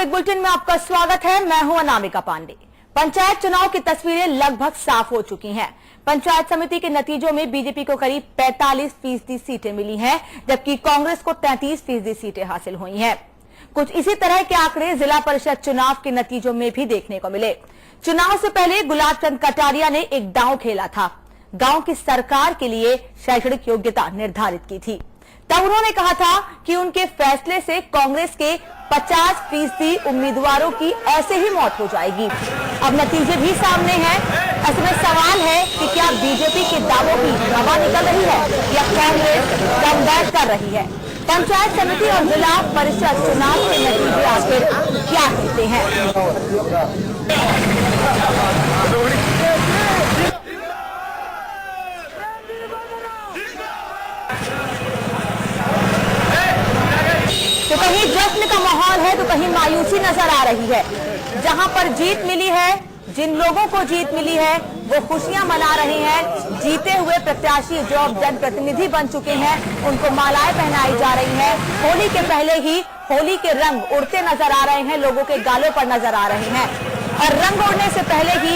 Traffic bulletin में आपका स्वागत है। मैं हूं अनामिका पांडे। पंचायत चुनाव की तस्वीरें लगभग साफ हो चुकी हैं। पंचायत समिति के नतीजों में बीजेपी को करीब 45% सीटें मिली हैं, जबकि कांग्रेस को 33% सीटें हासिल हुई हैं। कुछ इसी तरह के आंकड़े जिला परिषद चुनाव के नतीजों में भी देखने को मिले। चुनाव से पहले गुलाब चंद कटारिया ने एक दांव खेला था। गांव की सरकार के लिए शैक्षणिक योग्यता निर्धारित की थी। तब उन्होंने कहा था कि उनके फैसले से कांग्रेस के 50% उम्मीदवारों की ऐसे ही मौत हो जाएगी। अब नतीजे भी सामने हैं। ऐसे में सवाल है कि क्या बीजेपी के दावों की हवा निकल रही है या कांग्रेस कमबैक कर रही है। पंचायत समिति और जिला परिषद चुनाव के नतीजे आखिर क्या कहते हैं। तो कहीं जश्न का माहौल है तो कहीं मायूसी नजर आ रही है। जहां पर जीत मिली है, जिन लोगों को जीत मिली है वो खुशियां मना रहे हैं। जीते हुए प्रत्याशी जो अब जनप्रतिनिधि बन चुके हैं उनको मालाएं पहनाई जा रही हैं। होली के पहले ही होली के रंग उड़ते नजर आ रहे हैं, लोगों के गालों पर नजर आ रहे हैं। और रंग उड़ने से पहले ही,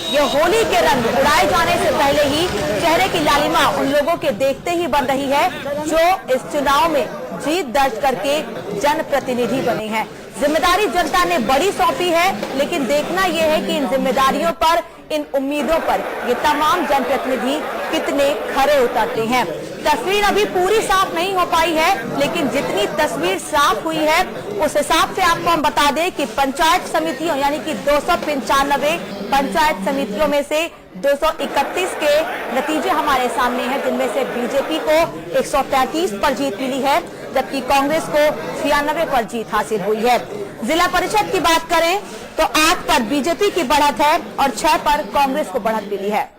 ये होली के रंग उड़ाए जाने से पहले ही चेहरे की लालिमा उन लोगों के देखते ही बन रही है जो इस चुनाव में जीत दर्ज करके जनप्रतिनिधि बने हैं। जिम्मेदारी जनता ने बड़ी सौंपी है, लेकिन देखना यह है कि इन जिम्मेदारियों पर, इन उम्मीदों पर ये तमाम जनप्रतिनिधि कितने खरे उतरते हैं। तस्वीर अभी पूरी साफ नहीं हो पाई है, लेकिन जितनी तस्वीर साफ हुई है उस हिसाब से आपको हम बता दें कि पंचायत समितियों यानी कि 295 पंचायत समितियों में से 231 के नतीजे हमारे सामने हैं, जिनमें से बीजेपी को 133 पर जीत मिली है, जबकि कांग्रेस को 96 पर जीत हासिल हुई है। जिला परिषद की बात करें तो 8 पर बीजेपी की बढ़त है और 6 पर कांग्रेस को बढ़त मिली है।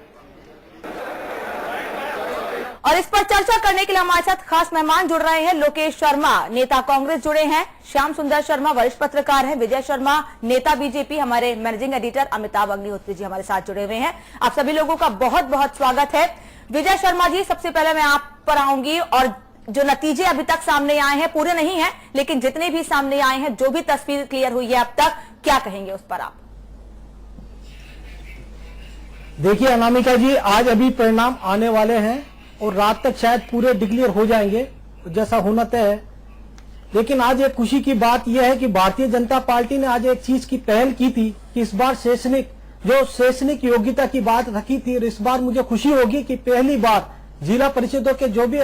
और इस पर चर्चा करने के लिए हमारे साथ खास मेहमान जुड़ रहे हैं। लोकेश शर्मा, नेता कांग्रेस, जुड़े हैं। श्याम सुंदर शर्मा, वरिष्ठ पत्रकार हैं। विजय शर्मा, नेता बीजेपी। हमारे मैनेजिंग एडिटर अमिताभ अग्निहोत्री जी हमारे साथ जुड़े हुए हैं। आप सभी लोगों का बहुत बहुत स्वागत है। विजय शर्मा जी, सबसे पहले मैं आप पर आऊंगी। और जो नतीजे अभी तक सामने आए हैं, पूरे नहीं है लेकिन जितने भी सामने आए हैं, जो भी तस्वीर क्लियर हुई है अब तक, क्या कहेंगे उस पर आप? देखिए अनामिका जी, आज अभी परिणाम आने वाले हैं और रात तक शायद पूरे डिक्लेयर हो जाएंगे, जैसा होना तय है। लेकिन आज एक खुशी की बात यह है कि भारतीय जनता पार्टी ने आज एक चीज की पहल की थी कि इस बार शैक्षणिक योग्यता की बात रखी थी। और इस बार मुझे खुशी होगी कि पहली बार जिला परिषदों के जो भी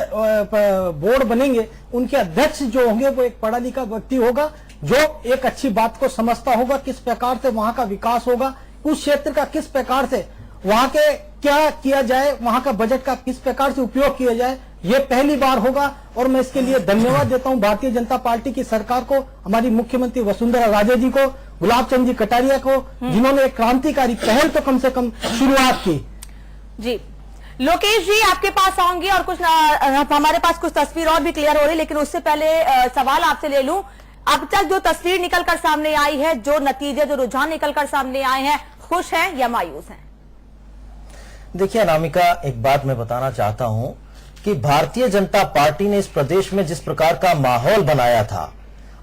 बोर्ड बनेंगे उनके अध्यक्ष जो होंगे वो एक पढ़ा लिखा व्यक्ति होगा, जो एक अच्छी बात को समझता होगा, किस प्रकार से वहां का विकास होगा, उस क्षेत्र का किस प्रकार से वहां के क्या किया जाए, वहां का बजट का किस प्रकार से उपयोग किया जाए, ये पहली बार होगा। और मैं इसके लिए धन्यवाद देता हूं भारतीय जनता पार्टी की सरकार को, हमारी मुख्यमंत्री वसुंधरा राजे जी को, गुलाब चंद जी कटारिया को, जिन्होंने एक क्रांतिकारी पहल तो कम से कम शुरुआत की। जी लोकेश जी, आपके पास आऊंगी और कुछ हमारे पास कुछ तस्वीर और भी क्लियर हो रही, लेकिन उससे पहले सवाल आपसे ले लूं। अब तक जो तस्वीर निकलकर सामने आई है, जो नतीजे, जो रुझान निकलकर सामने आए हैं, खुश हैं या मायूस हैं? देखिए अनामिका, एक बात मैं बताना चाहता हूं कि भारतीय जनता पार्टी ने इस प्रदेश में जिस प्रकार का माहौल बनाया था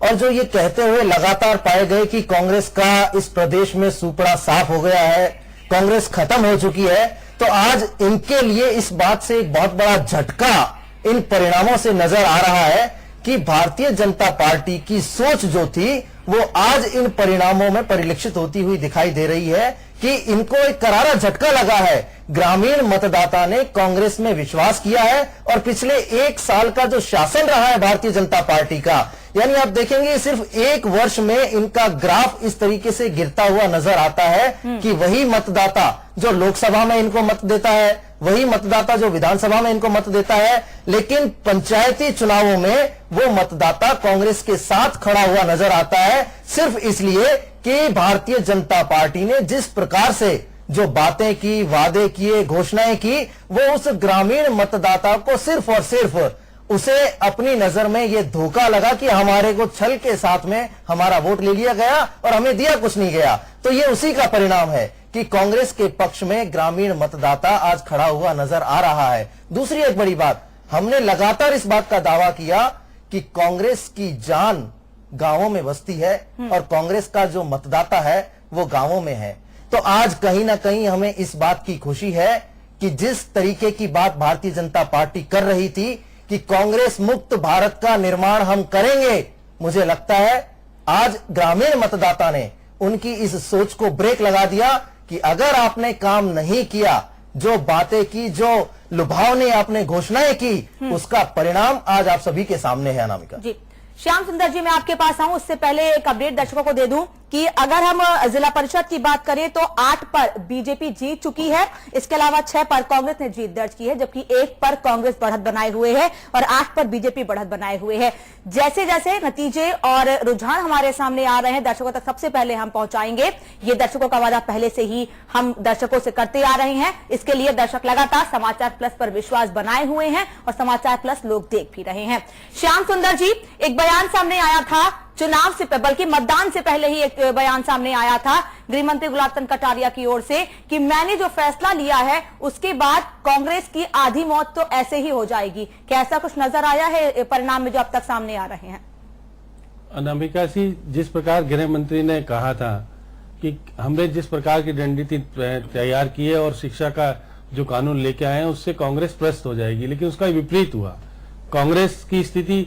और जो ये कहते हुए लगातार पाए गए कि कांग्रेस का इस प्रदेश में सुपड़ा साफ हो गया है, कांग्रेस खत्म हो चुकी है, तो आज इनके लिए इस बात से एक बहुत बड़ा झटका इन परिणामों से नजर आ रहा है कि भारतीय जनता पार्टी की सोच जो थी वो आज इन परिणामों में परिलक्षित होती हुई दिखाई दे रही है कि इनको एक करारा झटका लगा है। ग्रामीण मतदाता ने कांग्रेस में विश्वास किया है और पिछले 1 साल का जो शासन रहा है भारतीय जनता पार्टी का, यानी आप देखेंगे सिर्फ 1 वर्ष में इनका ग्राफ इस तरीके से गिरता हुआ नजर आता है कि वही मतदाता जो लोकसभा में इनको मत देता है, वही मतदाता जो विधानसभा में इनको मत देता है, लेकिन पंचायती चुनावों में वो मतदाता कांग्रेस के साथ खड़ा हुआ नजर आता है, सिर्फ इसलिए कि भारतीय जनता पार्टी ने जिस प्रकार से जो बातें की, वादे किए, घोषणाएं की, वो उस ग्रामीण मतदाता को सिर्फ और सिर्फ उसे अपनी नजर में ये धोखा लगा कि हमारे को छल के साथ में हमारा वोट ले लिया गया और हमें दिया कुछ नहीं गया। तो ये उसी का परिणाम है कि कांग्रेस के पक्ष में ग्रामीण मतदाता आज खड़ा हुआ नजर आ रहा है। दूसरी एक बड़ी बात, हमने लगातार इस बात का दावा किया कि कांग्रेस की जान गांवों में बसती है और कांग्रेस का जो मतदाता है वो गांवों में है। तो आज कहीं ना कहीं हमें इस बात की खुशी है कि जिस तरीके की बात भारतीय जनता पार्टी कर रही थी कि कांग्रेस मुक्त भारत का निर्माण हम करेंगे, मुझे लगता है आज ग्रामीण मतदाता ने उनकी इस सोच को ब्रेक लगा दिया कि अगर आपने काम नहीं किया, जो बातें की, जो लुभावनी आपने घोषणाएं की, उसका परिणाम आज आप सभी के सामने है। अनामिका जी, श्याम सुंदर जी, मैं आपके पास आऊं उससे पहले एक अपडेट दर्शकों को दे दूं कि अगर हम जिला परिषद की बात करें तो 8 पर बीजेपी जीत चुकी है, इसके अलावा 6 पर कांग्रेस ने जीत दर्ज की है, जबकि 1 पर कांग्रेस बढ़त बनाए हुए है और 8 पर बीजेपी बढ़त बनाए हुए है। जैसे जैसे नतीजे और रुझान हमारे सामने आ रहे हैं दर्शकों तक सबसे पहले हम पहुंचाएंगे। ये दर्शकों का वादा पहले से ही हम दर्शकों से करते आ रहे हैं। इसके लिए दर्शक लगातार समाचार प्लस पर विश्वास बनाए हुए हैं और समाचार प्लस लोग देख भी रहे हैं। श्याम सुंदर जी, एक बयान सामने आया था चुनाव से, बल्कि मतदान से पहले ही एक बयान सामने आया था गृह मंत्री गुलाब चंद कटारिया की ओर से कि मैंने जो फैसला लिया है उसके बाद कांग्रेस की आधी मौत तो ऐसे ही हो जाएगी। क्या ऐसा कुछ नजर आया है परिणाम में जो अब तक सामने आ रहे हैं? अनामिका जी, जिस प्रकार गृह मंत्री ने कहा था कि हमने जिस प्रकार की रणनीति तैयार की है और शिक्षा का जो कानून लेके आए हैं उससे कांग्रेस त्रस्त हो जाएगी, लेकिन उसका विपरीत हुआ। कांग्रेस की स्थिति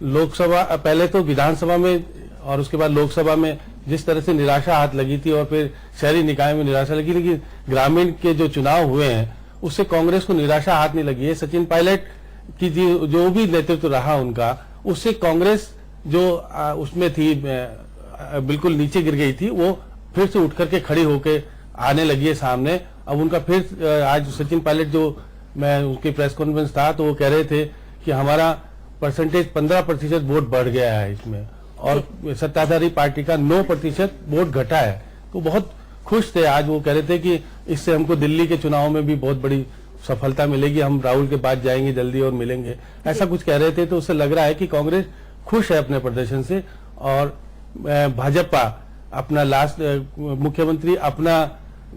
लोकसभा, पहले तो विधानसभा में और उसके बाद लोकसभा में जिस तरह से निराशा हाथ लगी थी और फिर शहरी निकाय में निराशा लगी, लेकिन ग्रामीण के जो चुनाव हुए हैं उससे कांग्रेस को निराशा हाथ नहीं लगी है। सचिन पायलट की जो भी नेतृत्व रहा उनका, उससे कांग्रेस जो उसमें थी बिल्कुल नीचे गिर गई थी, वो फिर से उठ करके खड़ी होकर आने लगी है सामने। अब उनका फिर आज सचिन पायलट जो मैं उनकी प्रेस कॉन्फ्रेंस था तो वो कह रहे थे कि हमारा परसेंटेज 15% वोट बढ़ गया है इसमें और सत्ताधारी पार्टी का 9% वोट घटा है। तो बहुत खुश थे आज। वो कह रहे थे कि इससे हमको दिल्ली के चुनाव में भी बहुत बड़ी सफलता मिलेगी, हम राहुल के पास जाएंगे जल्दी और मिलेंगे, ऐसा कुछ कह रहे थे। तो उससे लग रहा है कि कांग्रेस खुश है अपने प्रदर्शन से और भाजपा अपना मुख्यमंत्री अपना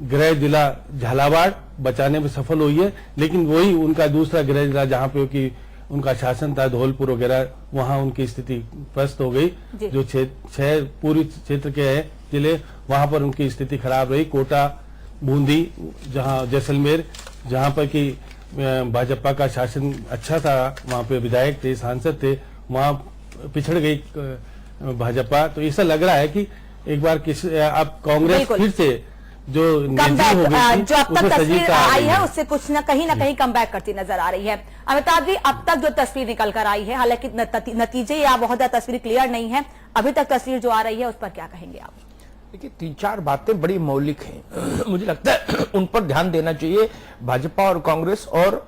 गृह जिला झालावाड़ बचाने में सफल हुई है, लेकिन वही उनका दूसरा गृह जिला जहां पे कि उनका शासन था धौलपुर वगैरह, वहां उनकी स्थिति त्रस्त हो गई। जो 6 पूर्वी क्षेत्र के हैं जिले, वहां पर उनकी स्थिति खराब रही। कोटा, बूंदी, जहां जैसलमेर, जहां पर कि भाजपा का शासन अच्छा था, वहां पे विधायक थे, सांसद थे, वहां पिछड़ गई भाजपा। तो ऐसा लग रहा है कि एक बार अब कांग्रेस फिर से जो जो अब तक तस्वीर आई है उससे कुछ ना कहीं कमबैक करती नजर आ रही है। अमिताभ जी, अब तक जो तस्वीर निकल कर आई है, हालांकि नतीजे या बहुत ज्यादा तस्वीर क्लियर नहीं है, अभी तक तस्वीर जो आ रही है उस पर क्या कहेंगे आप? देखिए, 3-4 बातें बड़ी मौलिक हैं, मुझे लगता है उन पर ध्यान देना चाहिए भाजपा और कांग्रेस और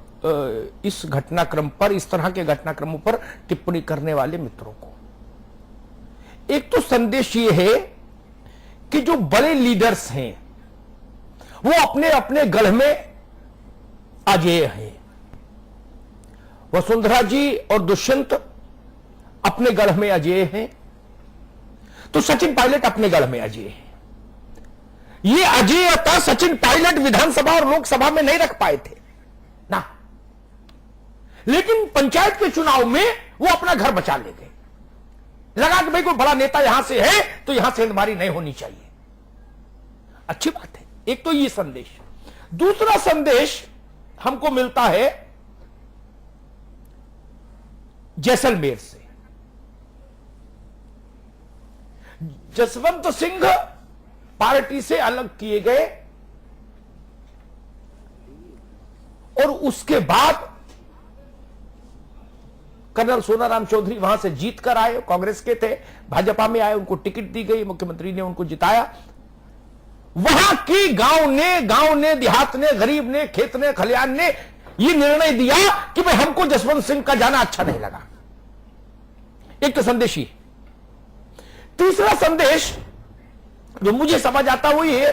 इस घटनाक्रम पर, इस तरह के घटनाक्रमों पर टिप्पणी करने वाले मित्रों को। एक तो संदेश ये है कि जो बड़े लीडर्स हैं वो अपने अपने गढ़ में अजेय हैं। वसुंधरा जी और दुष्यंत अपने गढ़ में अजेय हैं, तो सचिन पायलट अपने गढ़ में अजेय हैं। ये अजेयता सचिन पायलट विधानसभा और लोकसभा में नहीं रख पाए थे ना, लेकिन पंचायत के चुनाव में वो अपना घर बचा ले गए। लगा कि भाई कोई बड़ा नेता यहां से है तो यहां सेंधमारी नहीं होनी चाहिए। अच्छी बात है। एक तो ये संदेश। दूसरा संदेश हमको मिलता है जैसलमेर से। जसवंत सिंह पार्टी से अलग किए गए और उसके बाद कर्नल सोनाराम चौधरी वहां से जीत कर आए, कांग्रेस के थे, भाजपा में आए, उनको टिकट दी गई, मुख्यमंत्री ने उनको जिताया। वहां की गांव ने, देहात ने, गरीब ने, खेत ने, खलियान ने यह निर्णय दिया कि भाई हमको जसवंत सिंह का जाना अच्छा नहीं लगा। एक तो संदेश ही। तीसरा संदेश जो मुझे समझ आता वो ये,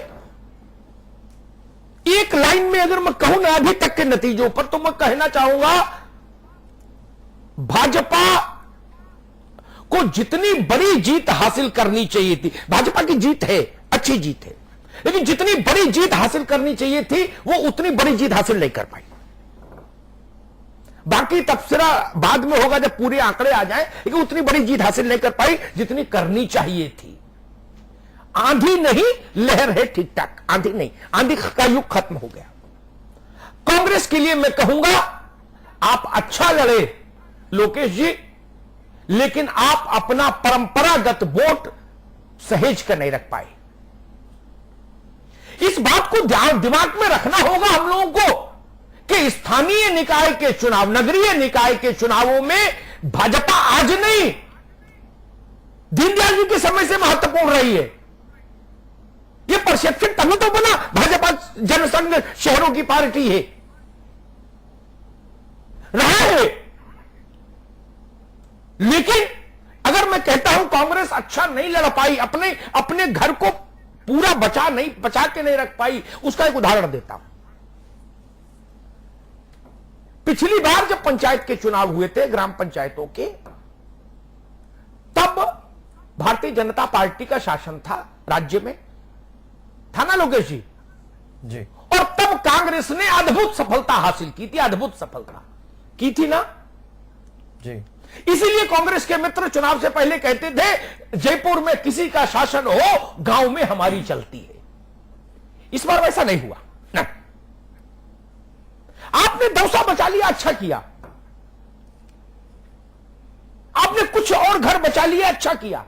एक लाइन में अगर मैं कहूं ना अभी तक के नतीजों पर, तो मैं कहना चाहूंगा भाजपा को जितनी बड़ी जीत हासिल करनी चाहिए थी, भाजपा की जीत है, अच्छी जीत है, लेकिन जितनी बड़ी जीत हासिल करनी चाहिए थी वो उतनी बड़ी जीत हासिल नहीं कर पाई। बाकी तबसरा बाद में होगा जब पूरे आंकड़े आ जाएं, लेकिन उतनी बड़ी जीत हासिल नहीं कर पाई जितनी करनी चाहिए थी। आंधी नहीं, लहर है ठीक ठाक, आंधी नहीं, आंधी का युग खत्म हो गया। कांग्रेस के लिए मैं कहूंगा, आप अच्छा लड़े लोकेश जी, लेकिन आप अपना परंपरागत वोट सहेज कर नहीं रख पाए। इस बात को दिमाग में रखना होगा हम लोगों को कि स्थानीय निकाय के चुनाव, नगरीय निकाय के चुनावों में भाजपा आज नहीं, दीनदयाल जी के समय से महत्वपूर्ण रही है। यह परसेप्शन तभी तो बना भाजपा जनसंघ शहरों की पार्टी है, रहा है। लेकिन अगर मैं कहता हूं कांग्रेस अच्छा नहीं लड़ पाई, अपने घर को पूरा बचा के नहीं रख पाई, उसका एक उदाहरण देता हूं। पिछली बार जब पंचायत के चुनाव हुए थे, ग्राम पंचायतों के, तब भारतीय जनता पार्टी का शासन था राज्य में, था ना लोकेश जी? जी। और तब कांग्रेस ने अद्भुत सफलता हासिल की थी, अद्भुत सफलता की थी ना जी। इसीलिए कांग्रेस के मित्र चुनाव से पहले कहते थे जयपुर में किसी का शासन हो, गांव में हमारी चलती है। इस बार वैसा नहीं हुआ ना। आपने दौसा बचा लिया, अच्छा किया। आपने कुछ और घर बचा लिया, अच्छा किया।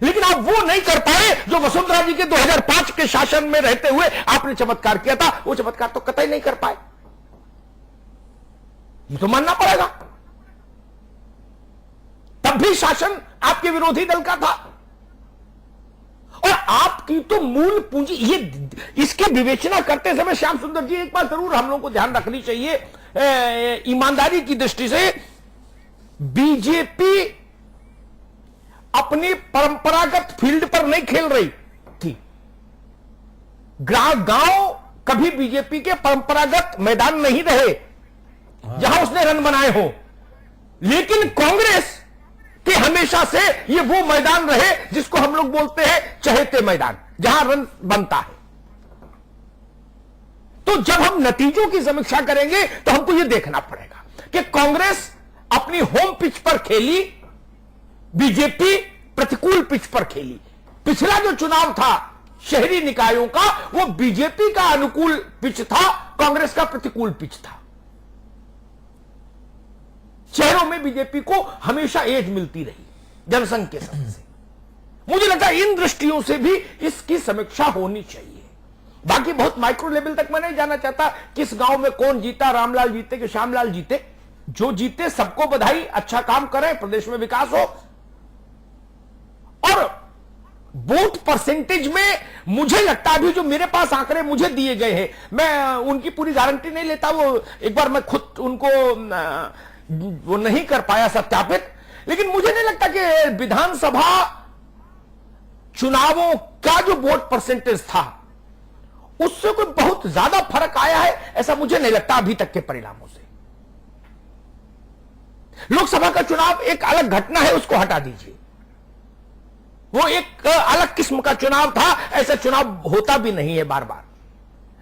लेकिन आप वो नहीं कर पाए जो वसुंधरा जी के 2005 के शासन में रहते हुए आपने चमत्कार किया था। वो चमत्कार तो कतई नहीं कर पाए, ये तो मानना पड़ेगा। तब भी शासन आपके विरोधी दल का था, और आपकी तो मूल पूंजी, ये इसकी विवेचना करते समय श्याम सुंदर जी एक बात जरूर हम लोगों को ध्यान रखनी चाहिए, ईमानदारी की दृष्टि से। बीजेपी अपनी परंपरागत फील्ड पर नहीं खेल रही थी। गांव कभी बीजेपी के परंपरागत मैदान नहीं रहे जहां उसने रन बनाए हो, लेकिन कांग्रेस के हमेशा से ये वो मैदान रहे जिसको हम लोग बोलते हैं चहेते मैदान, जहां रन बनता है। तो जब हम नतीजों की समीक्षा करेंगे तो हमको ये देखना पड़ेगा कि कांग्रेस अपनी होम पिच पर खेली, बीजेपी प्रतिकूल पिच पर खेली। पिछला जो चुनाव था शहरी निकायों का, वो बीजेपी का अनुकूल पिच था, कांग्रेस का प्रतिकूल पिच था। शहरों में बीजेपी को हमेशा एज मिलती रही जनसंघ के समय से। मुझे लगता है इन दृष्टियों से भी इसकी समीक्षा होनी चाहिए। बाकी बहुत माइक्रो लेवल तक मैं नहीं जाना चाहता, किस गांव में कौन जीता, रामलाल जीते कि श्यामलाल जीते, जो जीते सबको बधाई, अच्छा काम करें, प्रदेश में विकास हो। और वोट परसेंटेज में मुझे लगता है, अभी जो मेरे पास आंकड़े मुझे दिए गए हैं, मैं उनकी पूरी गारंटी नहीं लेता, वो एक बार मैं खुद उनको वो नहीं कर पाया सत्यापित, लेकिन मुझे नहीं लगता कि विधानसभा चुनावों का जो वोट परसेंटेज था उससे कोई बहुत ज्यादा फर्क आया है, ऐसा मुझे नहीं लगता अभी तक के परिणामों से। लोकसभा का चुनाव एक अलग घटना है, उसको हटा दीजिए, वो एक अलग किस्म का चुनाव था, ऐसा चुनाव होता भी नहीं है बार बार।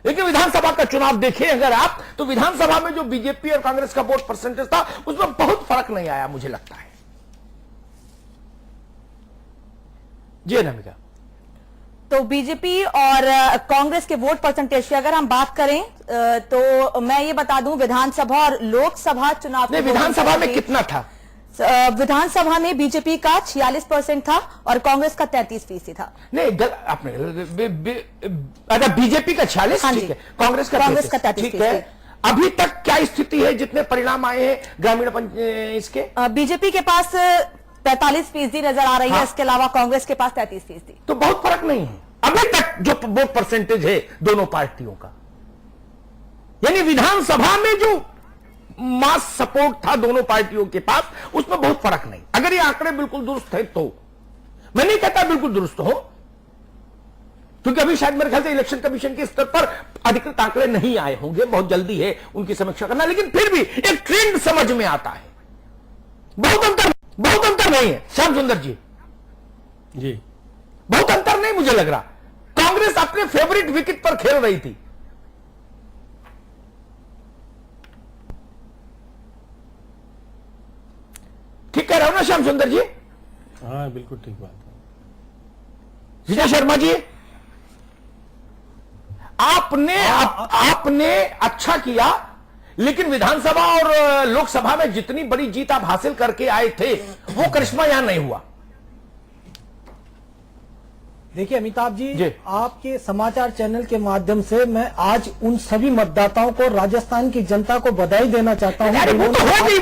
लेकिन विधानसभा का चुनाव देखें अगर आप, तो विधानसभा में जो बीजेपी और कांग्रेस का वोट परसेंटेज था उसमें बहुत फर्क नहीं आया मुझे लगता है। जी अनामिका। तो बीजेपी और कांग्रेस के वोट परसेंटेज की अगर हम बात करें तो मैं ये बता दूं, विधानसभा और लोकसभा चुनाव नहीं, विधानसभा में कितना था? विधानसभा में बीजेपी का 46% था और कांग्रेस का 33% था। नहीं, आपने अच्छा बीजेपी का 46, ठीक है, कांग्रेस का 33, ठीक है। अभी तक क्या स्थिति है, जितने परिणाम आए हैं ग्रामीण इसके? बीजेपी के पास 45% नजर आ रही है, इसके अलावा कांग्रेस के पास 33%। तो बहुत फर्क नहीं है अभी तक जो वोट परसेंटेज है दोनों पार्टियों का। यानी विधानसभा में जो मास सपोर्ट था दोनों पार्टियों के पास, उसमें बहुत फर्क नहीं। अगर ये आंकड़े बिल्कुल दुरुस्त है तो, मैं नहीं कहता बिल्कुल दुरुस्त हो, क्योंकि अभी शायद मेरे ख्याल से इलेक्शन कमीशन के स्तर पर अधिकृत आंकड़े नहीं आए होंगे, बहुत जल्दी है उनकी समीक्षा करना, लेकिन फिर भी एक ट्रेंड समझ में आता है। बहुत अंतर नहीं है श्याम सुंदर जी, बहुत अंतर नहीं मुझे लग रहा। कांग्रेस अपने फेवरेट विकेट पर खेल रही थी। कह रहा हूं ना श्याम सुंदर जी? हाँ बिल्कुल ठीक बात है। विजय शर्मा जी, आपने अच्छा किया, लेकिन विधानसभा और लोकसभा में जितनी बड़ी जीत आप हासिल करके आए थे, वो करिश्मा यहां नहीं हुआ। देखिए अमिताभ जी। जी, आपके समाचार चैनल के माध्यम से मैं आज उन सभी मतदाताओं को, राजस्थान की जनता को बधाई देना चाहता हूं। अरे वो तो हो गई,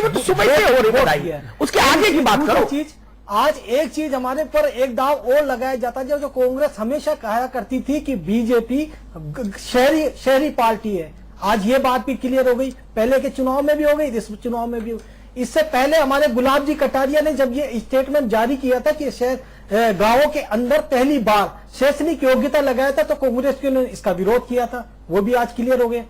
वो तो सुबह से हो रही बधाई। उसके आगे की बात करो। चीज, आज एक चीज हमारे पर एक दाव और लगाया जाता है, जो कांग्रेस हमेशा कहा करती थी कि बीजेपी शहरी पार्टी है। आज ये बात भी क्लियर हो गई, पहले के चुनाव में भी हो गई, इस चुनाव में भी। इससे पहले हमारे गुलाब जी कटारिया ने जब ये स्टेटमेंट जारी किया था कि गांवों के अंदर पहली बार शैक्षणिक योग्यता लगाया था, तो कांग्रेस ने इसका विरोध किया था, वो भी आज क्लियर हो गए।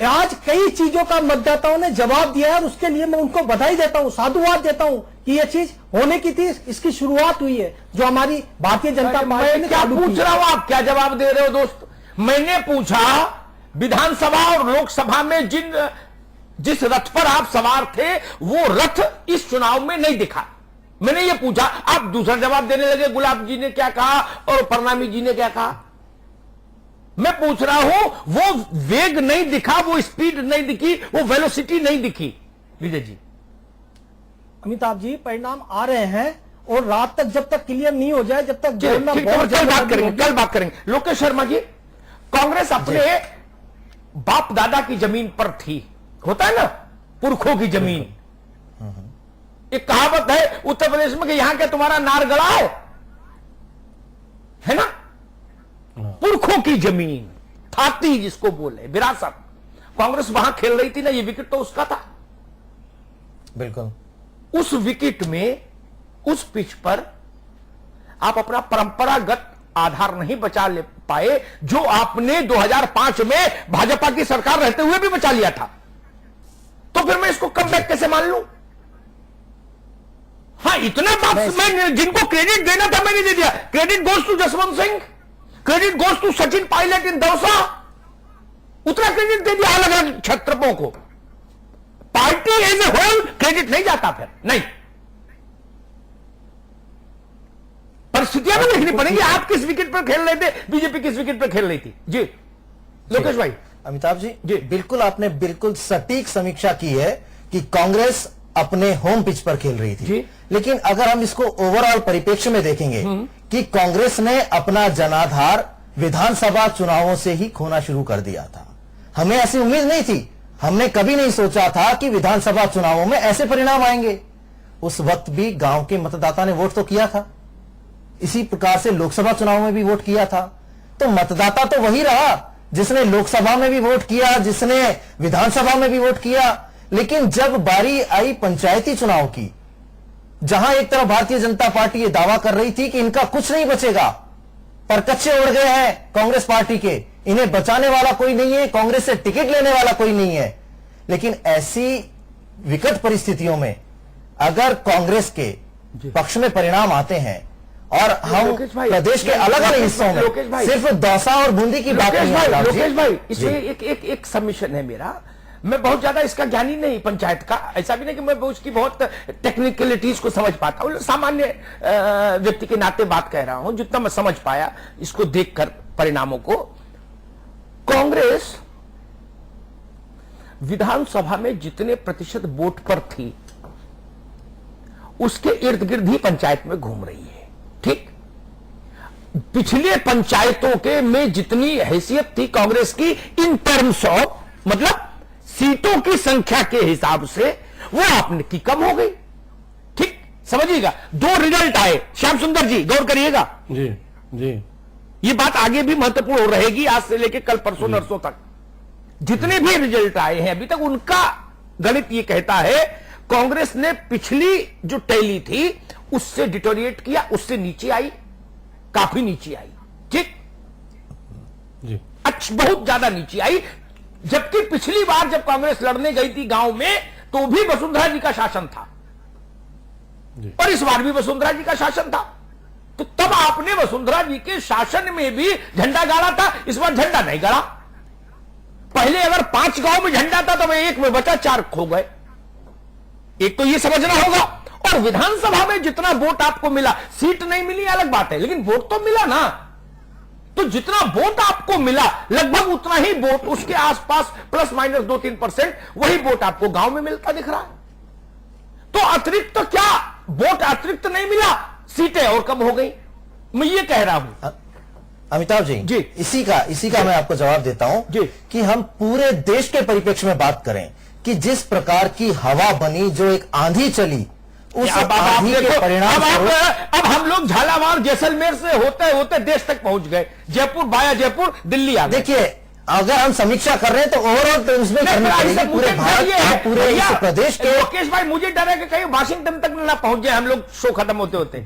आज कई चीजों का मतदाताओं ने जवाब दिया है, और उसके लिए मैं उनको बधाई देता हूं, साधुवाद देता हूं कि ये चीज होने की थी, इसकी शुरुआत हुई है, जो हमारी भारतीय जनता पार्टी ने क्या पूछ रहा हूं, आप क्या जवाब दे रहे हो दोस्त? मैंने पूछा विधानसभा और लोकसभा में जिस रथ पर आप सवार थे, वो रथ इस चुनाव में नहीं दिखा। मैंने ये पूछा, आप दूसरा जवाब देने लगे, गुलाब जी ने क्या कहा और प्रणामी जी ने क्या कहा। मैं पूछ रहा हूं, वो वेग नहीं दिखा, वो स्पीड नहीं दिखी, वो वेलोसिटी नहीं दिखी। विजय जी, अमिताभ जी, परिणाम आ रहे हैं, और रात तक जब तक क्लियर नहीं हो जाए, जब तक ठीक, कल बात करेंगे। लोकेश शर्मा जी, कांग्रेस अपने बाप दादा की जमीन पर थी, होता है ना, पुरखों की जमीन। एक कहावत है उत्तर प्रदेश में कि यहां क्या तुम्हारा नार गड़ा है ना? पुरखों की जमीन, थाती जिसको बोले, विरासत। कांग्रेस वहां खेल रही थी ना, ये विकेट तो उसका था। बिल्कुल। उस विकेट में, उस पिच पर आप अपना परंपरागत आधार नहीं बचा ले पाए, जो आपने 2005 में भाजपा की सरकार रहते हुए भी बचा लिया था। तो फिर मैं इसको कमबैक कैसे मान लूं? हाँ, इतना बात मैं जिनको क्रेडिट देना था मैंने दे दिया। Credit goes to Jaswant Singh, credit goes to Sachin Pilot in Dausa, उतना क्रेडिट दे दिया अलग अलग छत्रपों को। Party as a whole credit नहीं जाता, फिर नहीं। परिस्थितियां भी देखनी पड़ेगी, आप किस विकेट पर खेल रहे थे, बीजेपी किस विकेट पर खेल रही थी। जी लोकेश भाई। अमिताभ जी, बिल्कुल आपने बिल्कुल सटीक समीक्षा की है कि कांग्रेस अपने होम पिच पर खेल रही थी। लेकिन अगर हम इसको ओवरऑल परिप्रेक्ष्य में देखेंगे कि कांग्रेस ने अपना जनाधार विधानसभा चुनावों से ही खोना शुरू कर दिया था। हमें ऐसी उम्मीद नहीं थी, हमने कभी नहीं सोचा था कि विधानसभा चुनावों में ऐसे परिणाम आएंगे। उस वक्त भी गांव के मतदाता ने वोट तो किया था, इसी प्रकार से लोकसभा चुनाव में भी वोट किया था। तो मतदाता तो वही रहा जिसने लोकसभा में भी वोट किया, जिसने विधानसभा में भी वोट किया। लेकिन जब बारी आई पंचायती चुनाव की, जहां एक तरफ भारतीय जनता पार्टी ये दावा कर रही थी कि इनका कुछ नहीं बचेगा, पर कच्चे उड़ गए हैं कांग्रेस पार्टी के, इन्हें बचाने वाला कोई नहीं है, कांग्रेस से टिकट लेने वाला कोई नहीं है। लेकिन ऐसी विकट परिस्थितियों में अगर कांग्रेस के पक्ष में परिणाम आते हैं, और हम प्रदेश के अलग अलग हिस्सों में सिर्फ दौसा और बूंदी की बात नहीं है। लोकेश भाई, इसमें एक सबमिशन है मेरा। मैं बहुत ज्यादा इसका ज्ञानी नहीं पंचायत का, ऐसा भी नहीं कि मैं उसकी बहुत टेक्निकलिटीज को समझ पाता हूं, सामान्य व्यक्ति के नाते बात कह रहा हूं, जितना मैं समझ पाया इसको देखकर परिणामों को। कांग्रेस विधानसभा में जितने प्रतिशत वोट पर थी, उसके इर्द गिर्द ही पंचायत में घूम रही है। ठीक, पिछले पंचायतों के में जितनी हैसियत थी कांग्रेस की इन टर्म्स ऑफ, मतलब सीटों की संख्या के हिसाब से, वो आपने की कम हो गई। ठीक, समझिएगा। दो रिजल्ट आए, श्याम सुंदर जी गौर करिएगा। जी जी, ये बात आगे भी महत्वपूर्ण रहेगी, आज से लेकर कल परसों नरसों तक। जितने भी रिजल्ट आए हैं अभी तक, उनका गणित ये कहता है कांग्रेस ने पिछली जो टैली थी उससे डिटोरिएट किया, उससे नीचे आई, काफी नीचे आई। ठीक जी, अच्छा, बहुत ज्यादा नीचे आई। जबकि पिछली बार जब कांग्रेस लड़ने गई थी गांव में, तो भी वसुंधरा जी का शासन था, और इस बार भी वसुंधरा जी का शासन था। तो तब आपने वसुंधरा जी के शासन में भी झंडा गाड़ा था, इस बार झंडा नहीं गाड़ा। पहले अगर 5 गांव में झंडा था तो 1 में बचा, 4 खो गए। एक तो ये समझना होगा। और विधानसभा में जितना वोट आपको मिला, सीट नहीं मिली अलग बात है, लेकिन वोट तो मिला ना। तो जितना वोट आपको मिला लगभग उतना ही वोट उसके आसपास प्लस माइनस 2-3% वही वोट आपको गांव में मिलता दिख रहा है। तो अतिरिक्त तो क्या वोट अतिरिक्त नहीं मिला, सीटें और कम हो गई। मैं ये कह रहा हूं अमिताभ जी, जी। इसी का मैं आपको जवाब देता हूं जी। कि हम पूरे देश के परिप्रेक्ष्य में बात करें कि जिस प्रकार की हवा बनी, जो एक आंधी चली, उस अब आंधी के परिणाम अब हम लोग झालावाड़ जैसलमेर से होते होते देश तक पहुंच गए, जयपुर वाया जयपुर दिल्ली आ गए। देखिए, अगर हम समीक्षा कर रहे हैं तो ओवरऑल टर्म्स में करनी पड़ेगी पूरे भारत का, पूरे इस प्रदेश के। लोकेश भाई, मुझे डर है कि कहीं वाशिंगटन तक ना पहुंच जाए हम लोग, शो खत्म होते होते।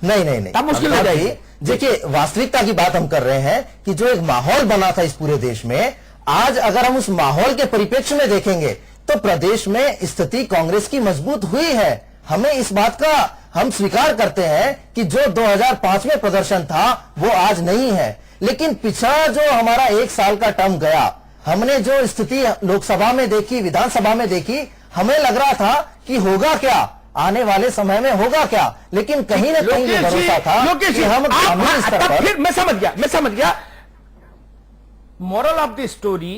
नहीं, तब मुश्किल हो जाएगी। देखिए, वास्तविकता की बात हम कर रहे हैं कि जो एक माहौल बना था इस पूरे देश में, आज अगर हम उस माहौल के परिप्रेक्ष्य में देखेंगे तो प्रदेश में स्थिति कांग्रेस की मजबूत हुई है। हमें इस बात का हम स्वीकार करते हैं कि जो 2005 में प्रदर्शन था वो आज नहीं है, लेकिन पिछला जो हमारा 1 साल का टर्म गया, हमने जो स्थिति लोकसभा में देखी, विधानसभा में देखी, हमें लग रहा था कि होगा क्या, आने वाले समय में होगा क्या, लेकिन कहीं ना कहीं ये भरोसा था कि हम ग्रामीण स्तर पर। फिर मैं समझ गया moral of the story.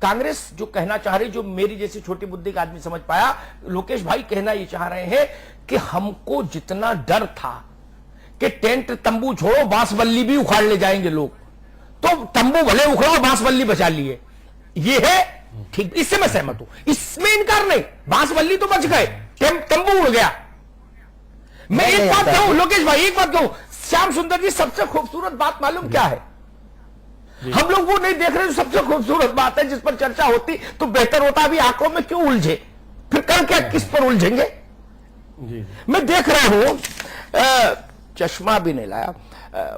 Congress जो कहना चाह रही, जो मेरी जैसी छोटी बुद्धि का आदमी समझ पाया, लोकेश भाई कहना ये चाह रहे हैं कि हमको जितना डर था कि टेंट तंबू छोड़ो बांसबल्ली भी उखाड़ ले जाएंगे लोग, तो तंबू भले उखड़ो बांसबल्ली बचा लिए, ये है ठीक, इससे मैं सहमत हूं, इसमें इनकार नहीं। बांसबल्ली तो बच गए, तंबू उड़ गया। मैं एक बात कहूं लोकेश भाई, एक बात कहूं, श्याम सुंदर जी, सबसे खूबसूरत बात मालूम क्या है? हम लोग वो नहीं देख रहे, जो सबसे खूबसूरत बात है जिस पर चर्चा होती तो बेहतर होता। अभी आंखों में क्यों उलझे, फिर कल क्या किस पर उलझेंगे? जी। मैं देख रहा हूं, चश्मा भी नहीं लाया,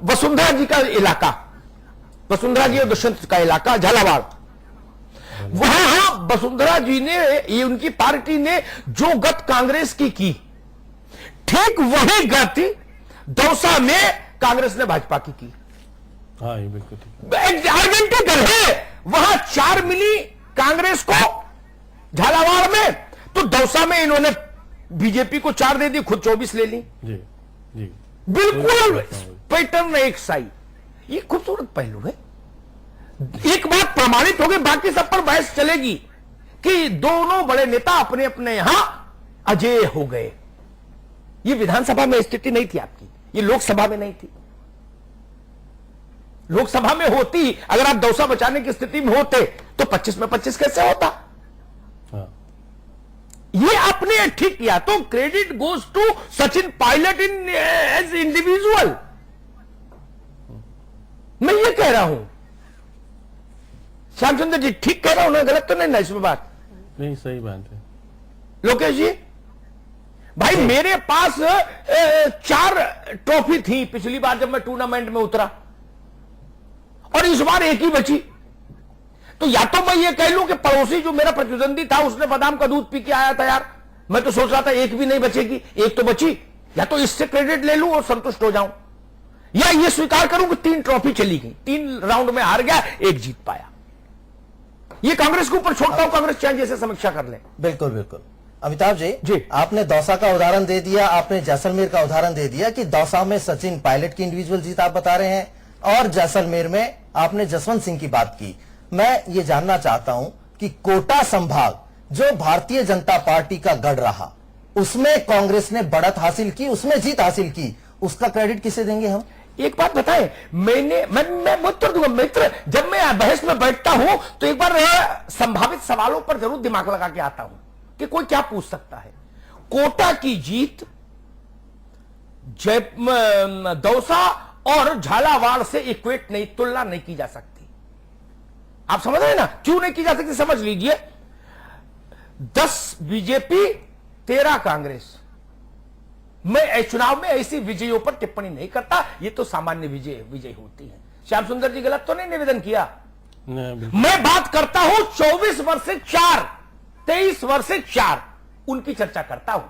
वसुंधरा जी का इलाका, वसुंधरा जी और दुष्यंत का इलाका झालावाड़, वहां वसुंधरा जी ने, ये उनकी पार्टी ने जो गत कांग्रेस की ठीक वही गति दौसा में कांग्रेस ने भाजपा की। हाँ, ये बिल्कुल ठीक। आइडेंटिकल है, वहां 4 मिली कांग्रेस को झालावाड़ में, तो दौसा में इन्होंने बीजेपी को 4 दे दी, खुद 24 ले ली। जी जी, बिल्कुल पैटर्न एक साई। ये खूबसूरत पहलू है। एक बात प्रमाणित होगी, बाकी सब पर बहस चलेगी कि दोनों बड़े नेता अपने अपने यहां अजेय हो गए। ये विधानसभा में स्थिति नहीं थी आपकी, ये लोकसभा में नहीं थी। लोकसभा में होती, अगर आप दौसा बचाने की स्थिति में होते तो 25 में 25 कैसे होता? हाँ। ये आपने ठीक किया, तो credit goes to Sachin Pilot in as individual. मैं ये कह रहा हूं, श्याम सुंदर जी ठीक कह रहा हूं ना, गलत तो नहीं ना इसमें बात? नहीं, सही बात है। लोकेश जी भाई, मेरे पास 4 ट्रॉफी थी पिछली बार जब मैं टूर्नामेंट में उतरा, और इस बार एक ही बची। तो या तो मैं ये कह लूं कि पड़ोसी जो मेरा प्रतिद्वंदी था उसने बादाम का दूध पी के आया था यार, मैं तो सोच रहा था एक भी नहीं बचेगी, एक तो बची, या तो इससे क्रेडिट ले लूं और संतुष्ट हो जाऊं, या ये स्वीकार करूं कि 3 ट्रॉफी चली गई, 3 राउंड में हार गया, 1 जीत पाया। ये कांग्रेस के ऊपर छोड़ता हूं, कांग्रेस चाहे जैसे समीक्षा कर ले। बिल्कुल बिल्कुल। अमिताभ जी। जी, आपने दौसा का उदाहरण दे दिया, आपने जैसलमेर का उदाहरण दे दिया कि दौसा में सचिन पायलट की इंडिविजुअल जीत आप बता रहे हैं, और जैसलमेर में आपने जसवंत सिंह की बात की। मैं ये जानना चाहता हूं कि कोटा संभाग जो भारतीय जनता पार्टी का गढ़ रहा, उसमें कांग्रेस ने बढ़त हासिल की, उसमें जीत हासिल की, उसका क्रेडिट किसे देंगे हम? एक बात बताएं, मैं उत्तर दूंगा मित्र, जब मैं बहस में बैठता हूं तो एक बार संभावित सवालों पर जरूर दिमाग लगा के आता हूं कि कोई क्या पूछ सकता है। कोटा की जीत दौसा और झालावाड़ से इक्वेट नहीं, तुलना नहीं की जा सकती। आप समझ रहे हैं ना, क्यों नहीं की जा सकती? समझ लीजिए, 10 बीजेपी 13 कांग्रेस। मैं चुनाव में ऐसी विजयों पर टिप्पणी नहीं करता, ये तो सामान्य विजय होती है। श्याम सुंदर जी गलत तो नहीं निवेदन किया? मैं बात करता हूं 24 वर्ष 4, 23 वर्ष 4, उनकी चर्चा करता हूं।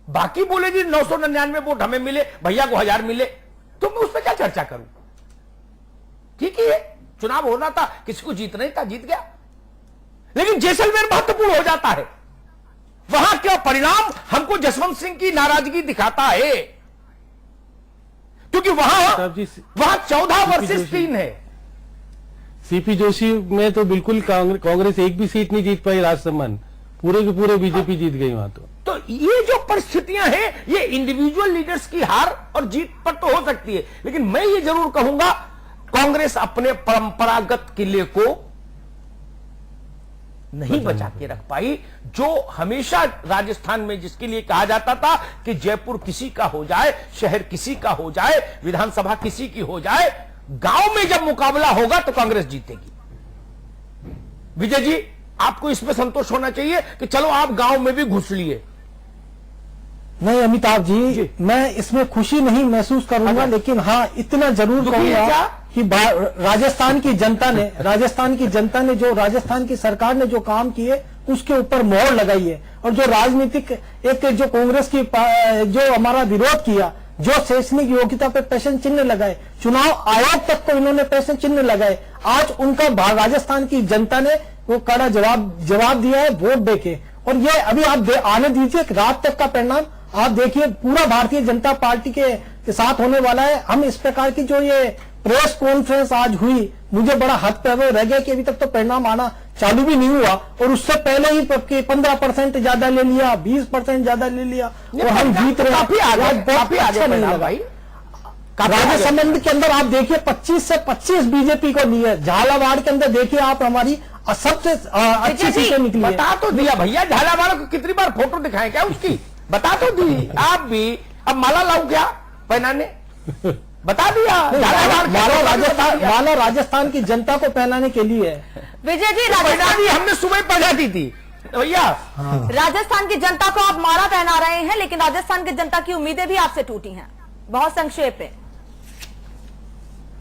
बाकी बोले जी 999 वोट हमें मिले, भैया को 1000 मिले, तो मैं उस पर क्या चर्चा करूं? ठीक है, चुनाव होना था, किसी को जीतना नहीं था, जीत गया। लेकिन जैसलमेर महत्वपूर्ण हो जाता है, वहां क्या परिणाम हमको जसवंत सिंह की नाराजगी दिखाता है, क्योंकि प्रताप जी, वहां 14 वर्सेस 3 है। सीपी जोशी में तो बिल्कुल कांग्रेस एक भी सीट नहीं जीत पाई राजसमंद, पूरे के पूरे बीजेपी जीत गई वहां तो ये जो परिस्थितियां हैं, ये इंडिविजुअल लीडर्स की हार और जीत पर तो हो सकती है, लेकिन मैं ये जरूर कहूंगा कांग्रेस अपने परंपरागत किले को नहीं बचा के रख पाई, जो हमेशा राजस्थान में जिसके लिए कहा जाता था कि जयपुर किसी का हो जाए, शहर किसी का हो जाए, विधानसभा किसी की हो जाए, गांव में जब मुकाबला होगा तो कांग्रेस जीतेगी। विजय जी, आपको इसमें संतोष होना चाहिए कि चलो आप गांव में भी घुस लिए। नहीं अमिताभ जी, मैं इसमें खुशी नहीं महसूस करूंगा, लेकिन हाँ इतना जरूर दुखी है क्या? कहूंगा कि राजस्थान की जनता ने जो राजस्थान की सरकार ने जो काम किए उसके ऊपर मोहर लगाई है, और जो राजनीतिक एक जो कांग्रेस की जो हमारा विरोध किया, जो शैक्षणिक योग्यता पे प्रश्न चिन्ह लगाए, चुनाव आयोग तक को इन्होंने प्रश्न चिन्ह लगाए, आज उनका राजस्थान की जनता ने वो कड़ा जवाब दिया है वोट देके। और ये अभी आप आने दीजिए रात तक का परिणाम आप देखिए, पूरा भारतीय जनता पार्टी के साथ होने वाला है। हम इस प्रकार की जो ये प्रेस कॉन्फ्रेंस आज हुई, मुझे बड़ा हद पे रह गया कि अभी तक तो परिणाम आना चालू भी नहीं हुआ, और उससे पहले ही 15% ज्यादा ले लिया, 20% ज्यादा ले लिया, और हम जीत रहे हैं। काफी आगे नहीं लगा भाई। राजसमंद के अंदर आप देखिए 25 से 25 बीजेपी को लिए, झालावाड़ के अंदर देखिए आप हमारी सबसे अच्छी सीटें निकली है। बता तो दिया भैया, झालावाड़ को कितनी बार फोटो दिखाएं क्या उसकी, बता तो दी आप भी। अब माला लाऊं क्या पहनाने, बता दिया। माला राजस्थान की जनता को पहनाने के लिए है। विजय जी, राजस्थान हमने सुबह पहना दी थी भैया। राजस्थान की जनता को आप माला पहना रहे हैं, लेकिन राजस्थान की जनता की उम्मीदें भी आपसे टूटी हैं। बहुत संक्षेप में।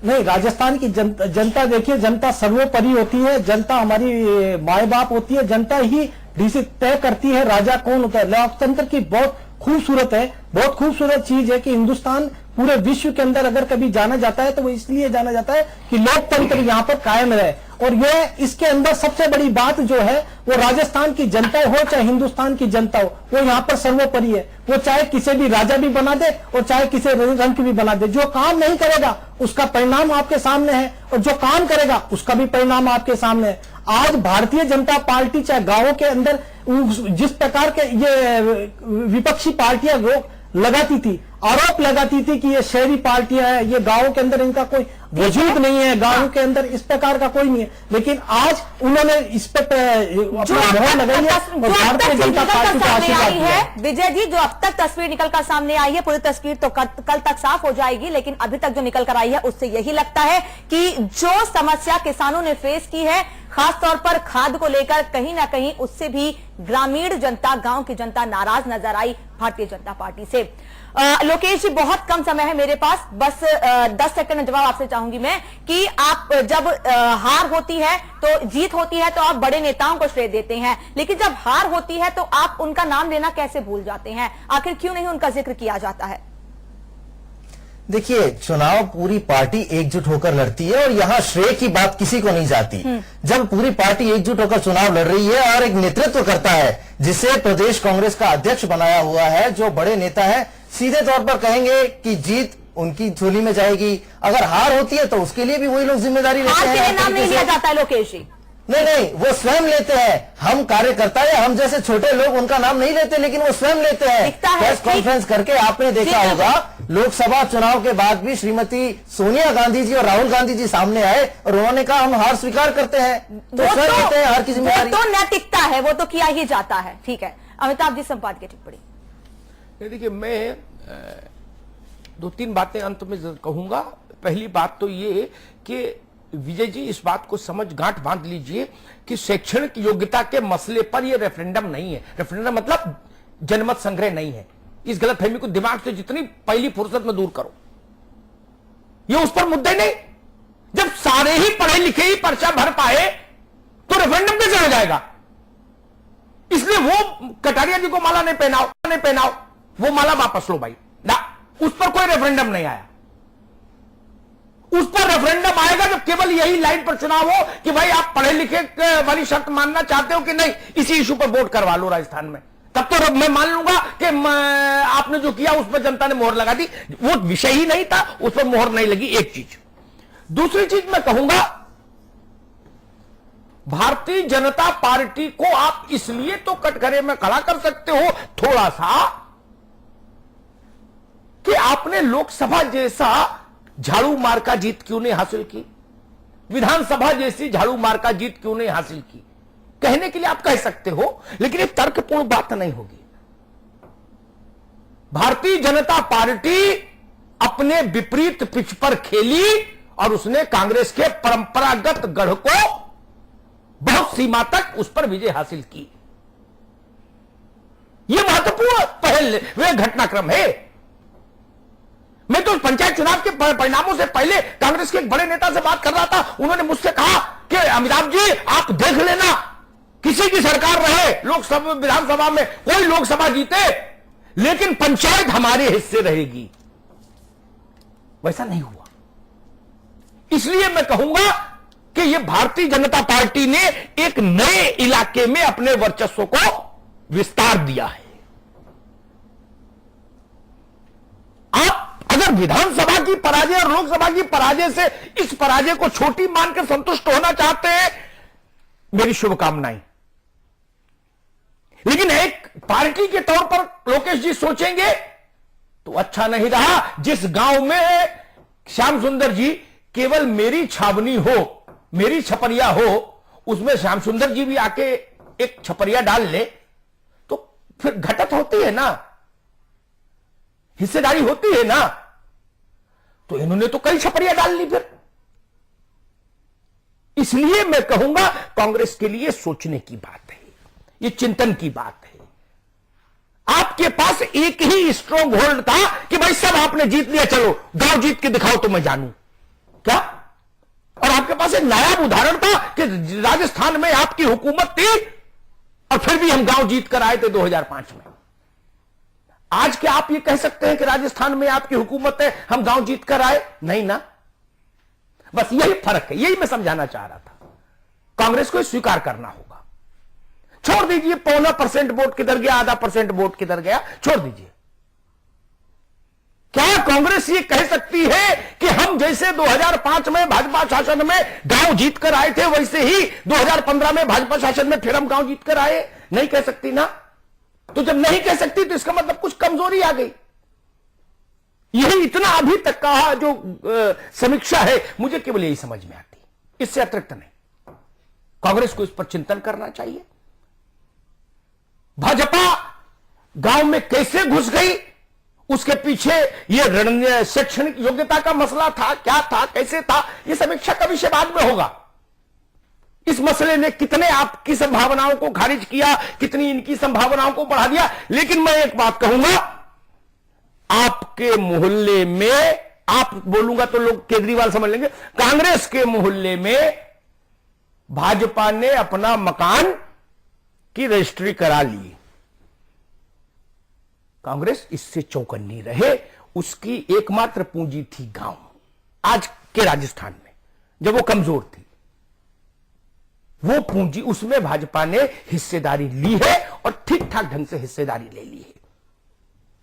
नहीं, राजस्थान की जनता देखिए, जनता सर्वोपरि होती है, जनता हमारी माए बाप होती है, जनता ही तय करती है राजा कौन होता है। लोकतंत्र की बहुत खूबसूरत चीज है कि हिंदुस्तान पूरे विश्व के अंदर अगर कभी जाना जाता है तो वो इसलिए जाना जाता है कि लोकतंत्र यहाँ पर कायम रहे, और ये इसके अंदर सबसे बड़ी बात जो है वो राजस्थान की जनता हो चाहे हिंदुस्तान की जनता हो, वो यहाँ पर सर्वोपरि है। वो चाहे किसी भी राजा भी बना दे और चाहे किसी रंग भी बना दे, जो काम नहीं करेगा उसका परिणाम आपके सामने है, और जो काम करेगा उसका भी परिणाम आपके सामने है। आज भारतीय जनता पार्टी चाहे गांवों के अंदर जिस प्रकार के ये विपक्षी पार्टियां लगाती थी, आरोप लगाती थी कि ये शहरी पार्टियां हैं, ये गांवों के अंदर इनका कोई वजूद नहीं है, गांवों के अंदर इस प्रकार का कोई नहीं है, लेकिन आज उन्होंने इस पे अपना मोहर लगाई है और भारतीय जनता पार्टी को आशीर्वाद दिया है। विजय जी, जो अब तक तस्वीर निकल कर सामने आई है, पूरी तस्वीर तो कल तक साफ हो जाएगी, लेकिन अभी तक जो निकल कर आई है उससे यही लगता है कि जो समस्या किसानों ने फेस की है, खासतौर पर खाद को लेकर, कहीं ना कहीं उससे भी ग्रामीण जनता, गांव की जनता नाराज नजर आई भारतीय जनता पार्टी से। लोकेश जी, बहुत कम समय है मेरे पास, बस 10 सेकंड में जवाब आपसे चाहूंगी मैं कि आप जब हार होती है तो जीत होती है तो आप बड़े नेताओं को श्रेय देते हैं, लेकिन जब हार होती है तो आप उनका नाम लेना कैसे भूल जाते हैं? आखिर क्यों नहीं उनका जिक्र किया जाता है? देखिए, चुनाव पूरी पार्टी एकजुट होकर लड़ती है और यहाँ श्रेय की बात किसी को नहीं जाती। जब पूरी पार्टी एकजुट होकर चुनाव लड़ रही है और एक नेतृत्व करता है जिसे प्रदेश कांग्रेस का अध्यक्ष बनाया हुआ है, जो बड़े नेता है, सीधे तौर पर कहेंगे कि जीत उनकी झोली में जाएगी। अगर हार होती है तो उसके लिए भी वही लोग जिम्मेदारी लेते हैं। नाम नहीं लिया जाता है लोकेश जी? नहीं, वो स्वयं लेते हैं। हम कार्यकर्ता है, हम जैसे छोटे लोग उनका नाम नहीं लेते, लेकिन वो स्वयं लेते हैं। प्रेस कॉन्फ्रेंस करके आपने देखा होगा, लोकसभा चुनाव के बाद भी श्रीमती सोनिया गांधी जी और राहुल गांधी जी सामने आए और उन्होंने कहा हम हार स्वीकार करते हैं, तो स्वयं लेते हैं हार की जिम्मेदारी। वो तो नैतिकता है, वो तो किया ही जाता है। ठीक है, अमिताभ जी, संपादकीय टिप्पणी। देखिए, मैं 2-3 बातें अंत में कहूंगा। पहली बात तो ये कि विजय जी, इस बात को गांठ बांध लीजिए कि शैक्षणिक योग्यता के मसले पर यह रेफरेंडम नहीं है। रेफरेंडम मतलब जनमत संग्रह नहीं है। इस गलतफहमी को दिमाग से जितनी पहली फुर्सत में दूर करो। ये उस पर मुद्दे नहीं। जब सारे ही पढ़े लिखे ही पर्चा भर पाए तो रेफरेंडम कैसे हो जाएगा? इसलिए वो कटारिया जी को माला नहीं पहनाओ, वो माला वापस लो भाई ना। उस पर कोई रेफरेंडम नहीं आया। उस पर रेफरेंडम आएगा जब केवल यही लाइन पर चुनाव हो कि भाई आप पढ़े लिखे वाली शर्त मानना चाहते हो कि नहीं, इसी इशू पर वोट करवा लो राजस्थान में। तब तो मैं मान लूंगा कि आपने जो किया उस पर जनता ने मोहर लगा दी। वो विषय ही नहीं था, उस पर मोहर नहीं लगी। एक चीज। दूसरी चीज मैं कहूंगा, भारतीय जनता पार्टी को आप इसलिए तो कटघरे में खड़ा कर सकते हो थोड़ा सा, कि आपने लोकसभा जैसा झाड़ू मार का जीत क्यों नहीं हासिल की, विधानसभा जैसी झाड़ू मार का जीत क्यों नहीं हासिल की। कहने के लिए आप कह सकते हो, लेकिन ये तर्कपूर्ण बात नहीं होगी। भारतीय जनता पार्टी अपने विपरीत पिच पर खेली और उसने कांग्रेस के परंपरागत गढ़ को बहुत सीमा तक उस पर विजय हासिल की। यह महत्वपूर्ण पहल वे घटनाक्रम है। मैं तो पंचायत चुनाव के परिणामों से पहले कांग्रेस के एक बड़े नेता से बात कर रहा था। उन्होंने मुझसे कहा कि अमिताभ जी आप देख लेना, किसी की सरकार रहे, लोकसभा विधानसभा में कोई लोकसभा जीते, लेकिन पंचायत हमारे हिस्से रहेगी। वैसा नहीं हुआ। इसलिए मैं कहूंगा कि यह भारतीय जनता पार्टी ने एक नए इलाके में अपने वर्चस्व को विस्तार दिया है। आप अगर विधानसभा की पराजय और लोकसभा की पराजय से इस पराजय को छोटी मानकर संतुष्ट होना चाहते हैं, मेरी शुभकामनाएं। लेकिन एक पार्टी के तौर पर लोकेश जी सोचेंगे तो अच्छा नहीं रहा। जिस गांव में श्याम सुंदर जी केवल मेरी छावनी हो, मेरी छपरिया हो, उसमें श्याम सुंदर जी भी आके एक छपरिया डाल ले तो फिर घटत होती है ना, हिस्सेदारी होती है ना। तो इन्होंने तो कई छपरिया डाल ली फिर। इसलिए मैं कहूंगा कांग्रेस के लिए सोचने की बात है, ये चिंतन की बात है। आपके पास एक ही स्ट्रॉन्ग होल्ड था कि भाई सब आपने जीत लिया, चलो गांव जीत के दिखाओ तो मैं जानू क्या। और आपके पास एक नायाब उदाहरण था कि राजस्थान में आपकी हुकूमत थी और फिर भी हम गांव जीत कर आए थे 2005 में। आज क्या आप ये कह सकते हैं कि राजस्थान में आपकी हुकूमत है, हम गांव जीत कर आए? नहीं ना। बस यही फर्क है, यही मैं समझाना चाह रहा था। कांग्रेस को स्वीकार करना होगा। छोड़ दीजिए 0.25% वोट किधर गया, आधा % वोट किधर गया, छोड़ दीजिए। क्या कांग्रेस ये कह सकती है कि हम जैसे 2005 में भाजपा शासन में गांव जीत कर आए थे, वैसे ही 2015 में भाजपा शासन में फिर हम गांव जीत कर आए? नहीं कह सकती ना। तो जब नहीं कह सकती तो इसका मतलब कुछ कमजोरी आ गई। यही इतना अभी तक का जो समीक्षा है, मुझे केवल यही समझ में आती, इससे अतिरिक्त नहीं। कांग्रेस को इस पर चिंतन करना चाहिए। भाजपा गांव में कैसे घुस गई, उसके पीछे ये शैक्षणिक योग्यता का मसला था, क्या था, कैसे था, यह समीक्षा का विषय बाद में होगा। इस मसले ने कितने आपकी संभावनाओं को खारिज किया, कितनी इनकी संभावनाओं को बढ़ा दिया। लेकिन मैं एक बात कहूंगा, आपके मोहल्ले में, आप बोलूंगा तो लोग केजरीवाल समझ लेंगे, कांग्रेस के मोहल्ले में भाजपा ने अपना मकान की रजिस्ट्री करा ली। कांग्रेस इससे चौकन्नी रहे। उसकी एकमात्र पूंजी थी गांव, आज के राजस्थान में जब वो कमजोर थी। वो पूंजी, उसमें भाजपा ने हिस्सेदारी ली है और ठीक ठाक ढंग से हिस्सेदारी ले ली है।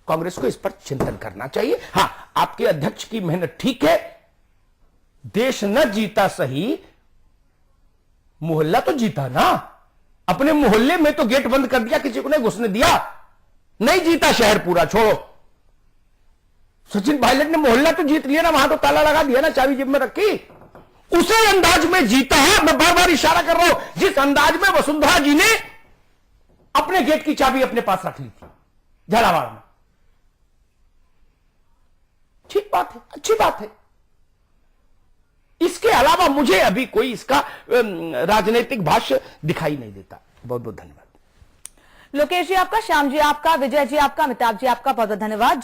कांग्रेस को इस पर चिंतन करना चाहिए। हां, आपके अध्यक्ष की मेहनत ठीक है, देश न जीता सही, मोहल्ला तो जीता ना। अपने मोहल्ले में तो गेट बंद कर दिया, किसी को नहीं घुसने दिया। नहीं जीता शहर पूरा, छोड़ो। सचिन पायलट ने मोहल्ला तो जीत लिया ना, वहां तो ताला लगा दिया ना, चाबी जेब में रखी। उसी अंदाज में जीता है। मैं बार बार इशारा कर रहा हूं, जिस अंदाज में वसुंधरा जी ने अपने गेट की चाबी अपने पास रख ली थी झालावाड़ में। ठीक बात है, अच्छी बात है। इसके अलावा मुझे अभी कोई इसका राजनीतिक भाष्य दिखाई नहीं देता। बहुत बहुत धन्यवाद। लोकेश जी आपका, श्याम जी आपका, विजय जी आपका, अमिताभ जी आपका बहुत बहुत धन्यवाद।